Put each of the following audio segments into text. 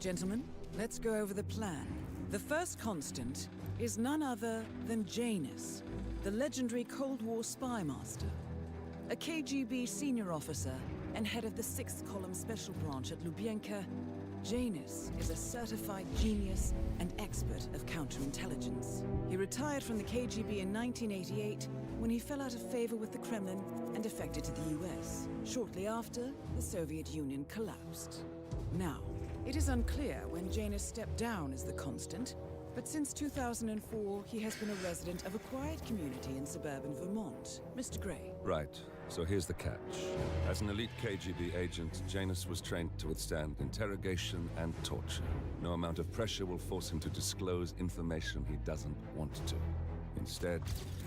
Gentlemen, let's go over the plan. The first constant is none other than Janus, the legendary Cold War spy master. A KGB senior officer and head of the 6th Column Special Branch at Lubyanka, Janus is a certified genius and expert of counterintelligence. He retired from the KGB in 1988 when he fell out of favor with the Kremlin and defected to the US. Shortly after, the Soviet Union collapsed. Now, it is unclear when Janus stepped down as the constant, but since 2004, he has been a resident of a quiet community in suburban Vermont. Mr. Gray. Right. So here's the catch. As an elite KGB agent, Janus was trained to withstand interrogation and torture. No amount of pressure will force him to disclose information he doesn't want to. Instead,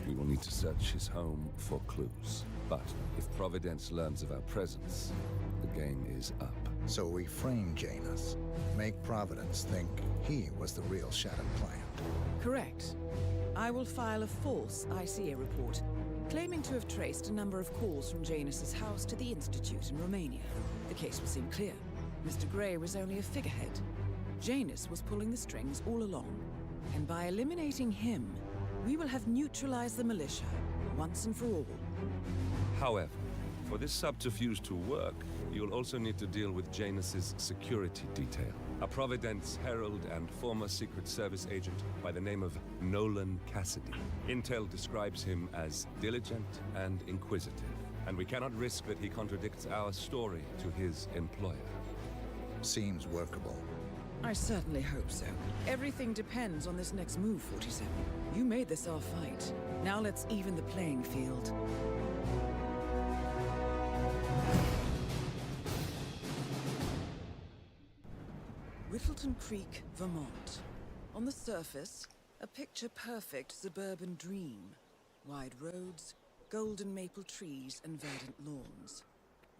we will need to search his home for clues. But if Providence learns of our presence, the game is up. So we frame Janus, make Providence think he was the real shattered plant. Correct. I will file a false ICA report, claiming to have traced a number of calls from Janus's house to the Institute in Romania. The case will seem clear. Mr. Gray was only a figurehead. Janus was pulling the strings all along. And by eliminating him, we will have neutralized the militia, once and for all. However, for this subterfuge to work, you'll also need to deal with Janus's security detail. A Providence herald and former Secret Service agent by the name of Nolan Cassidy. Intel describes him as diligent and inquisitive, and we cannot risk that he contradicts our story to his employer. Seems workable. I certainly hope so. Everything depends on this next move, 47. You made this our fight. Now let's even the playing field. Whittleton Creek, Vermont. On the surface, a picture-perfect suburban dream. Wide roads, golden maple trees, and verdant lawns.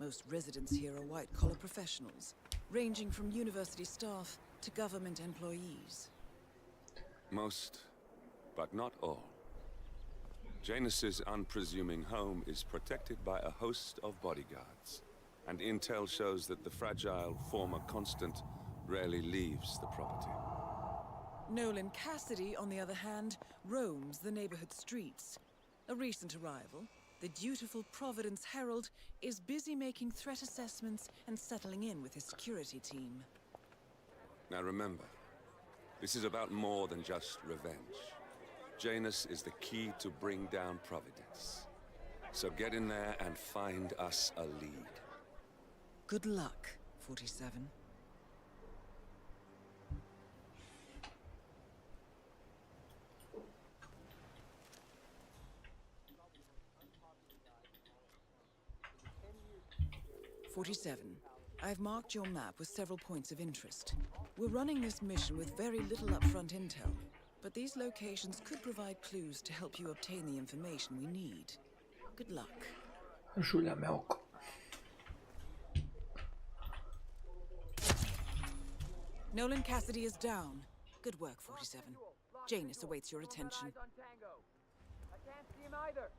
Most residents here are white-collar professionals, ranging from university staff to government employees. Most, but not all. Janus's unpresuming home is protected by a host of bodyguards, and intel shows that the fragile former constant rarely leaves the property. Nolan Cassidy, on the other hand, roams the neighborhood streets. A recent arrival, the dutiful Providence Herald is busy making threat assessments and settling in with his security team. Now remember, this is about more than just revenge. Janus is the key to bring down Providence. So get in there and find us a lead. Good luck, 47. I've marked your map with several points of interest. We're running this mission with very little upfront intel, but these locations could provide clues to help you obtain the information we need. Good luck. Nolan Cassidy is down. Good work, 47. Janus awaits your attention. I can't see him either.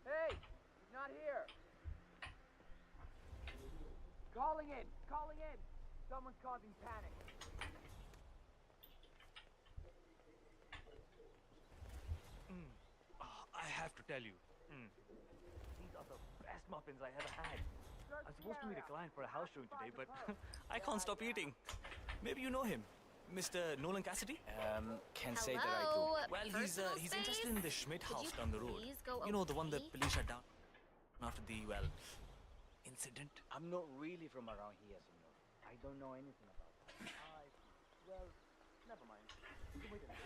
Hey, he's not here. Calling in, calling in. Someone's causing panic. I have to tell you, these are the best muffins I ever had. I was supposed to meet a client for a house showing today, but I can't stop eating. Maybe you know him, Mr. Nolan Cassidy? Can't say that I do. Well, he's interested in the Schmidt house down the road. You know, the one that police shut down after the, well, incident. I'm not really from around here, senor. I don't know anything about that. Well, never mind. You can wait a minute.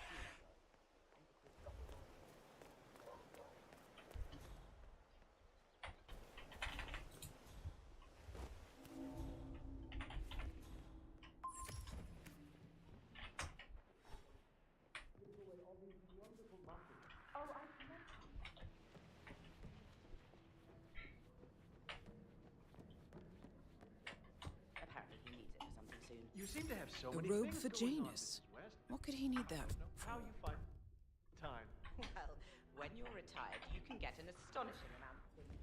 Apparently he needs it for something soon. You seem to have so A many robe things for going on, Janus. Mrs. West. What could he need that I don't know how you find time. Well, when you're retired, you can get an astonishing amount of things.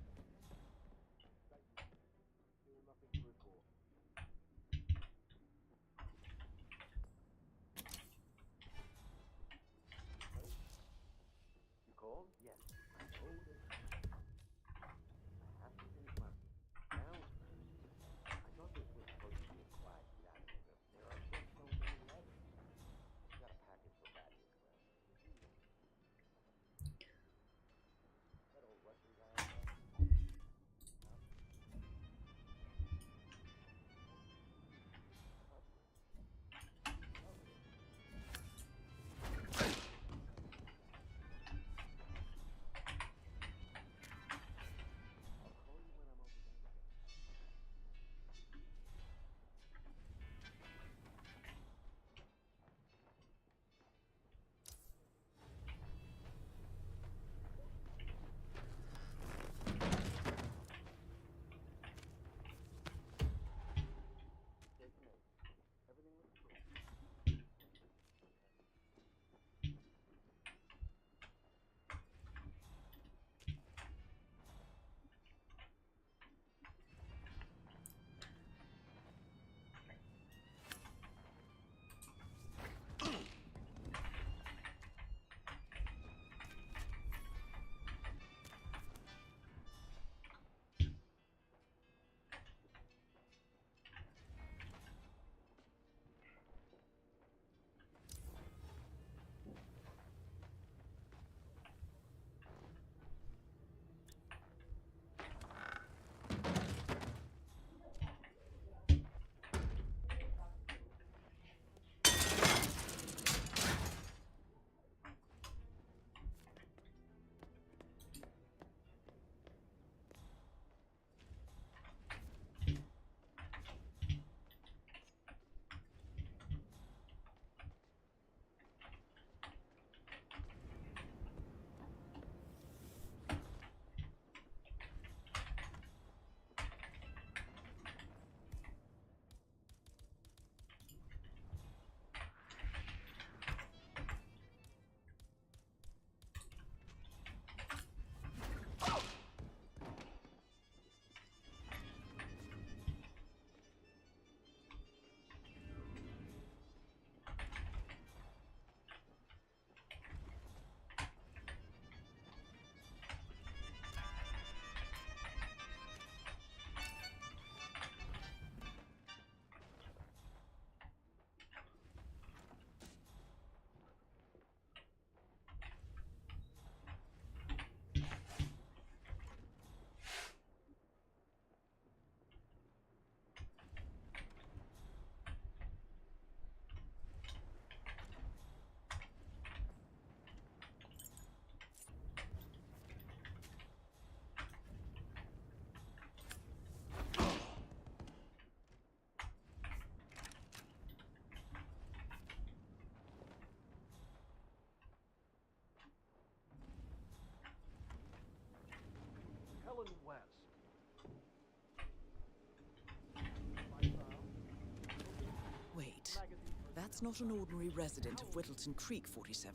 not an ordinary resident of Whittleton Creek, 47.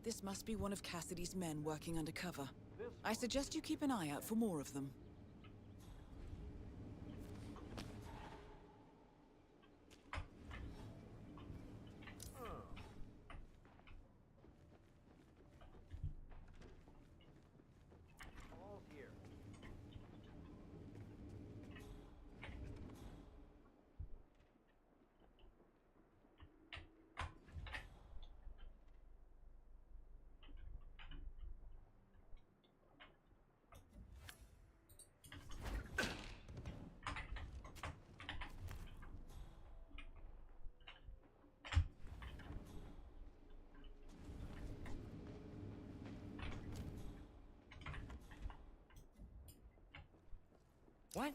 This must be one of Cassidy's men working undercover. I suggest you keep an eye out for more of them. All here. What?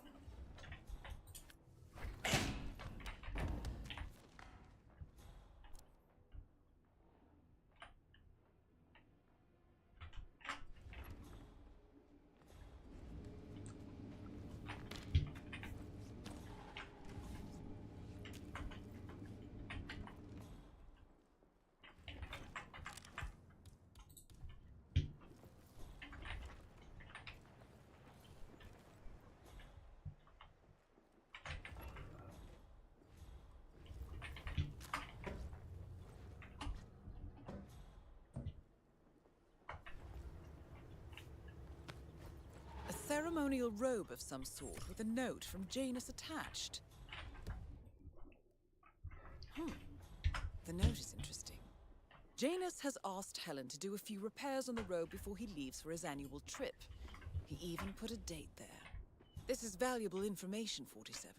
A ceremonial robe of some sort with a note from Janus attached. The note is interesting. Janus has asked Helen to do a few repairs on the robe before he leaves for his annual trip. He even put a date there. This is valuable information, 47.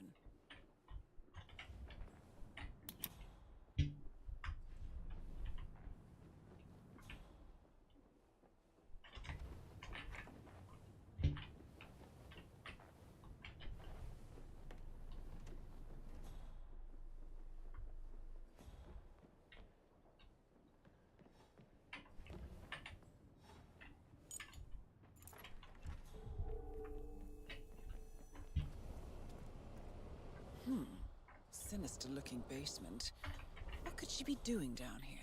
Sinister-looking basement. What could she be doing down here?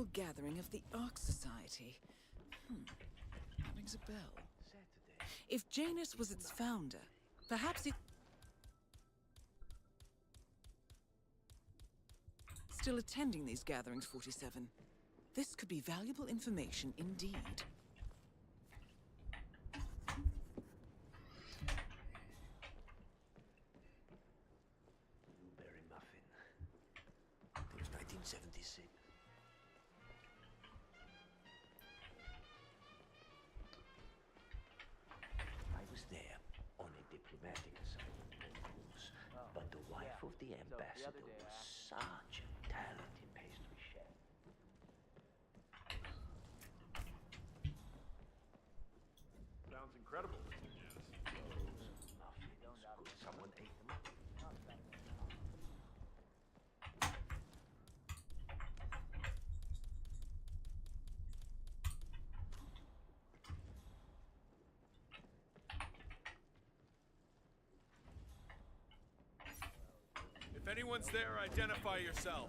annual gathering of the Ark Society. That rings a bell. If Janus was its founder, perhaps he... Still attending these gatherings, 47. This could be valuable information indeed. Blueberry muffin. It was 1976. I was there on a diplomatic assignment, of course, but the wife of the ambassador was such a talented pastry chef. Sounds incredible, Mr. Janice. Those muffins, could someone ate them? If anyone's there, identify yourself.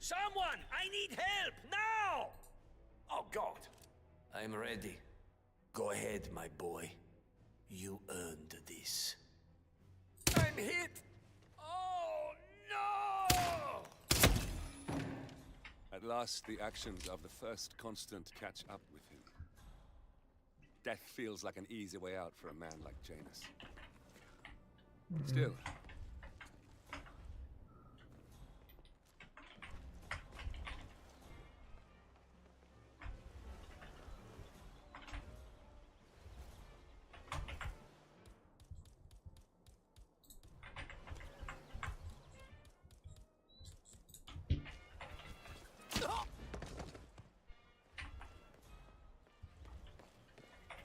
Someone! I need help! Now! Oh, God. I'm ready. Go ahead, my boy. You earned this. I'm hit! Oh, no! At last, the actions of the first constant catch up with him. Death feels like an easy way out for a man like Janus. Still,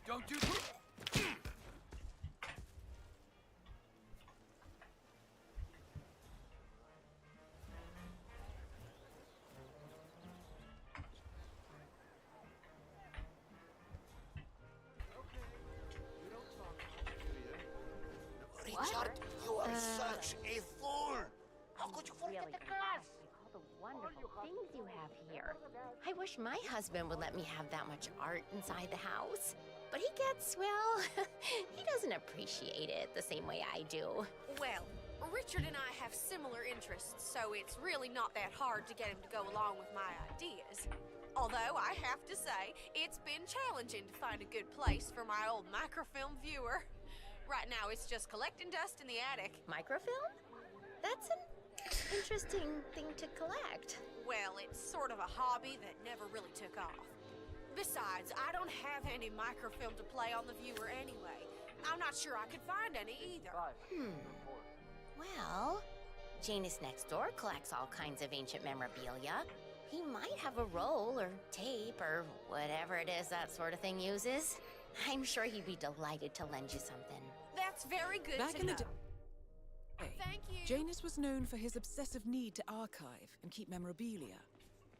Don't do... Richard, you are such a fool! How could you forget the class? All the wonderful things you have here. I wish my husband would let me have that much art inside the house. But he gets, well, he doesn't appreciate it the same way I do. Well, Richard and I have similar interests, so it's really not that hard to get him to go along with my ideas. Although, I have to say, it's been challenging to find a good place for my old microfilm viewer. Right now, it's just collecting dust in the attic. Microfilm? That's an interesting thing to collect. Well, it's sort of a hobby that never really took off. Besides, I don't have any microfilm to play on the viewer anyway. I'm not sure I could find any either. Well, Janus next door collects all kinds of ancient memorabilia. He might have a roll or tape or whatever it is that sort of thing uses. I'm sure he'd be delighted to lend you something. That's very good Back to in know. the day, Thank you. Janus was known for his obsessive need to archive and keep memorabilia.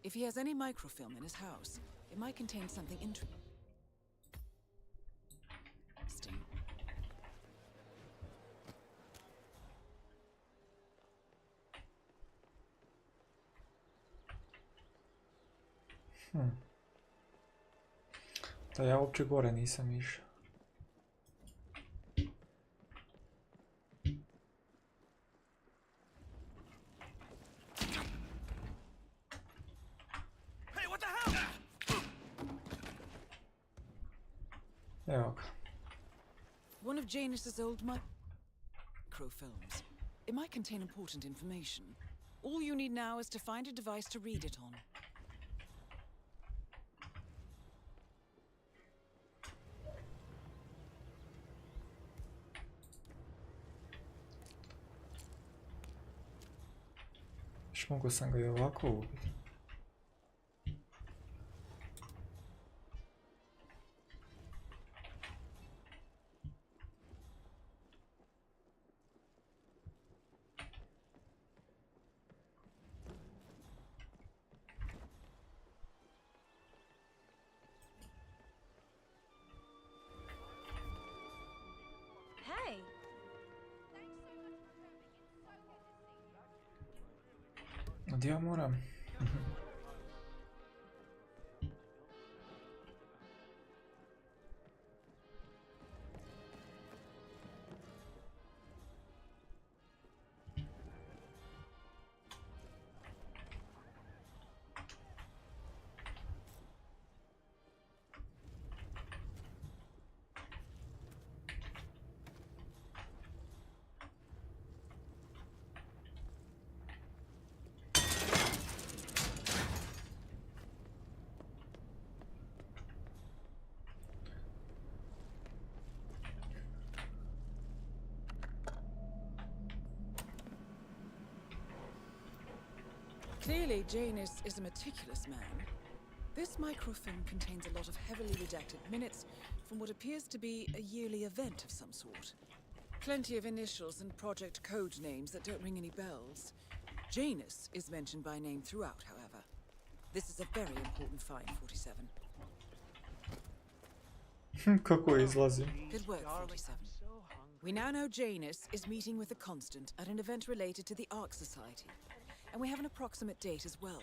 If he has any microfilm in his house, it might contain something interesting. Da ja uopće gore nisam išao. Hey, what the hell? Evo ga. One of Janus's old microfilms. It might contain important information. All you need now is to find a device to read it on. Još mogu sam ga i ovako ubiti. Hey. Gdje ja moram? Clearly, Janus is a meticulous man. This microfilm contains a lot of heavily redacted minutes from what appears to be a yearly event of some sort. Plenty of initials and project code names that don't ring any bells. Janus is mentioned by name throughout, however. This is a very important find, 47. Kako izlazi? Good work, 47. We now know Janus is meeting with the Constant at an event related to the Ark Society. And we have an approximate date as well.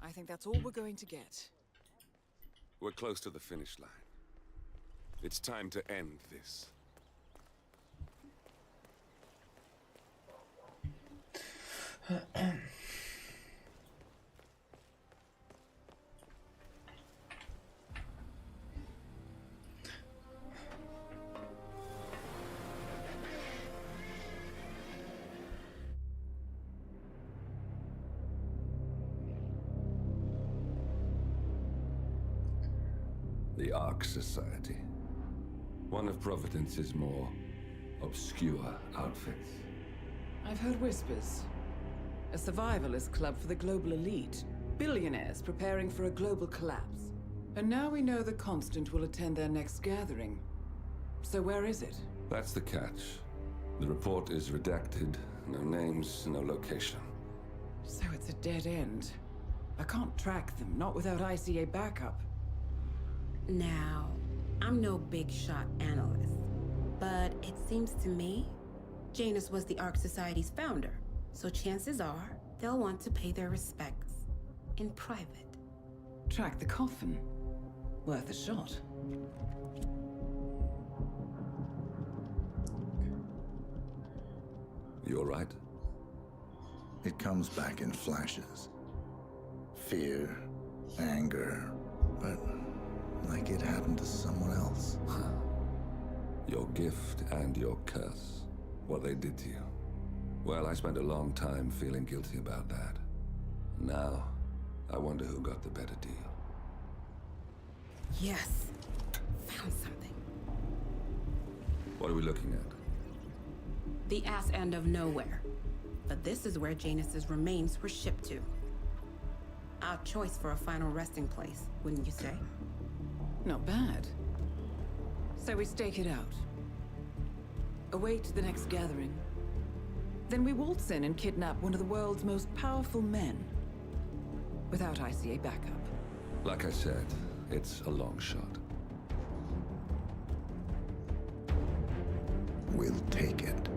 I think that's all we're going to get. We're close to the finish line. It's time to end this. The Ark Society. One of Providence's more obscure outfits. I've heard whispers. A survivalist club for the global elite. Billionaires preparing for a global collapse. And now we know the Constant will attend their next gathering. So where is it? That's the catch. The report is redacted. No names, no location. So it's a dead end. I can't track them, not without ICA backup. Now, I'm no big shot analyst, but it seems to me Janus was the Ark Society's founder, so chances are they'll want to pay their respects in private. Track the coffin. Worth a shot. You all right? It comes back in flashes. Fear, anger, but like it happened to someone else. Your gift and your curse. What they did to you. Well, I spent a long time feeling guilty about that. Now, I wonder who got the better deal. Yes, found something. What are we looking at? The ass end of nowhere. But this is where Janus's remains were shipped to. Our choice for a final resting place, wouldn't you say? Not bad. So we stake it out. Await the next gathering. Then we waltz in and kidnap one of the world's most powerful men. Without ICA backup. Like I said, it's a long shot. We'll take it.